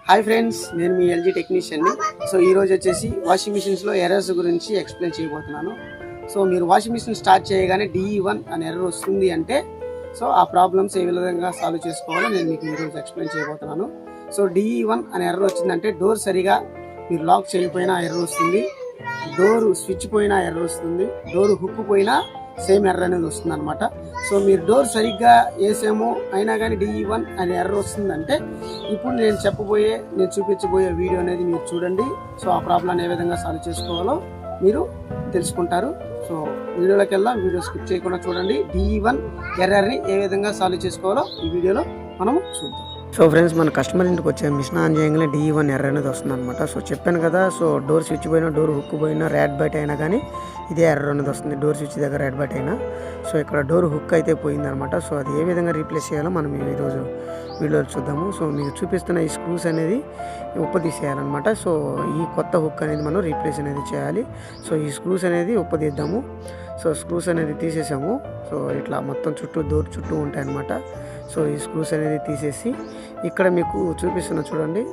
Hi friends, నేను మీ LG టెక్నీషియన్ని. So ఈరోజు వచ్చేసి వాషింగ్ మిషన్స్లో ఎర్రర్స్ గురించి ఎక్స్ప్లెయిన్ చేయబోతున్నాను. సో మీరు వాషింగ్ మిషన్ స్టార్ట్ చేయగానే DE1 అనే ఎర్రర్ వస్తుంది అంటే సో ఆ ప్రాబ్లమ్స్ ఏ విధంగా సాల్వ్ చేసుకోవాలో నేను మీకు ఈరోజు ఎక్స్ప్లెయిన్ చేయబోతున్నాను. సో DE1 అనే ఎర్రర్ వచ్చిందంటే డోర్ సరిగా మీరు లాక్ చేయకపోయినా ఎర్రర్ వస్తుంది, డోర్ స్విచ్ పోయినా ఎర్రర్ వస్తుంది, డోర్ హుక్ పోయినా సేమ్ ఎర్రర్ అనేది వస్తుంది అనమాట. సో మీరు డోర్ సరిగ్గా వేసామో అయినా కానీ DE1 అనే ఎర్రర్ వస్తుందంటే ఇప్పుడు నేను చూపించబోయే వీడియో అనేది మీరు చూడండి. సో ఆ ప్రాబ్లం ఏ విధంగా సాల్వ్ చేసుకోవాలో మీరు తెలుసుకుంటారు. సో వీడియోలోకి వెళ్దాం. వీడియో స్కిప్ చేయకుండా చూడండి. DE1 ఎర్రర్ని ఏ విధంగా సాల్వ్ చేసుకోవాలో ఈ వీడియోలో మనము చూద్దాం. సో ఫ్రెండ్స్, మన కస్టమర్ ఇంటికి వచ్చే మిషన్ ఆన్ చేయగానే DE1 ఎర్రర్ అనేది వస్తుంది అనమాట. సో చెప్పాను కదా, సో డోర్ స్విచ్ పోయినా, డోర్ హుక్ పోయినా, ర్యాట్ బైట్ అయినా కానీ ఇదే ఎర్రర్ అనేది వస్తుంది. డోర్ స్విచ్ దగ్గర ర్యాట్ బైట్ అయినా. సో ఇక్కడ డోర్ హుక్ అయితే పోయిందనమాట. సో అది ఏ విధంగా రీప్లేస్ చేయాలో మనం ఈరోజు వీడియోలో చూద్దాము. సో మీకు చూపిస్తున్న ఈ స్క్రూస్ అనేది ఉప్పదీసేయాలన్నమాట. సో ఈ కొత్త హుక్ అనేది మనం రీప్లేస్ అనేది చేయాలి. సో ఈ స్క్రూస్ అనేది ఉప్పదీద్దాము. సో స్క్రూస్ అనేది తీసేసాము. సో ఇట్లా మొత్తం డోర్ చుట్టూ ఉంటాయన్నమాట. సో ఈ స్క్రూస్ అనేది తీసేసి ఇక్కడ మీకు చూపిస్తున్న చూడండి.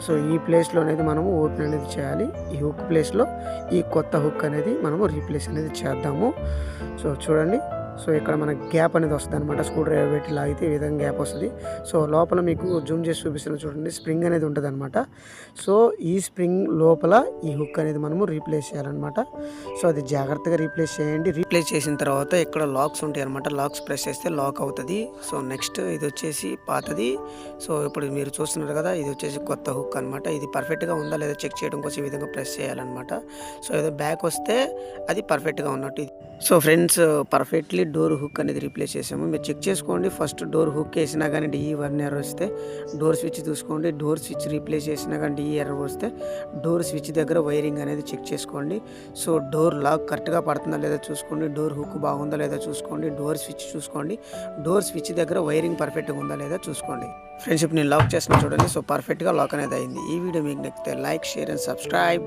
సో ఈ ప్లేస్లో అనేది మనము ఓపెన్ అనేది చేయాలి. ఈ హుక్ ప్లేస్లో ఈ కొత్త హుక్ అనేది మనము రీప్లేస్ అనేది చేద్దాము. సో చూడండి, సో ఇక్కడ మనకి గ్యాప్ అనేది వస్తుంది అనమాట. స్క్రూ డ్రైవర్ పెట్టి లాగితే ఈ విధంగా గ్యాప్ వస్తుంది. సో లోపల మీకు జూమ్ చేసి చూపిస్తున్న చూడండి, స్ప్రింగ్ అనేది ఉంటుంది అనమాట. సో ఈ స్ప్రింగ్ లోపల ఈ హుక్ అనేది మనము రీప్లేస్ చేయాలన్నమాట. సో అది జాగ్రత్తగా రీప్లేస్ చేయండి. రీప్లేస్ చేసిన తర్వాత ఇక్కడ లాక్స్ ఉంటాయి అనమాట. లాక్స్ ప్రెస్ చేస్తే లాక్ అవుతుంది. సో నెక్స్ట్ ఇది వచ్చేసి పాతది. సో ఇప్పుడు మీరు చూస్తున్నారు కదా, ఇది వచ్చేసి కొత్త హుక్ అనమాట. ఇది పర్ఫెక్ట్గా ఉందా లేదా చెక్ చేయడం కోసం ఈ విధంగా ప్రెస్ చేయాలన్నమాట. సో ఏదో బ్యాక్ వస్తే అది పర్ఫెక్ట్గా ఉన్నట్టు. So friends, perfectly door hook అనేది రీప్లేస్ చేసాము. మీరు చెక్ చేసుకోండి. ఫస్ట్ డోర్ హుక్ వేసినా కానీ DE1 ఎర్రర్ వస్తే డోర్ స్విచ్ చూసుకోండి. డోర్ స్విచ్ రీప్లేస్ చేసినా కానీ DE ఎర్రర్ వస్తే డోర్ స్విచ్ దగ్గర వైరింగ్ అనేది చెక్ చేసుకోండి. సో డోర్ లాక్ కరెక్ట్గా పడుతుందా లేదా చూసుకోండి. డోర్ హుక్ బాగుందా లేదా చూసుకోండి. డోర్ స్విచ్ చూసుకోండి. డోర్ స్విచ్ దగ్గర వైరింగ్ పర్ఫెక్ట్గా ఉందా లేదా చూసుకోండి. ఫ్రెండ్స్, ఇప్పుడు నేను లాక్ చేసిన చూడండి. సో పర్ఫెక్ట్గా లాక్ అనేది అయింది. ఈ వీడియో మీకు నచ్చితే లైక్, షేర్ అండ్ సబ్స్క్రైబ్.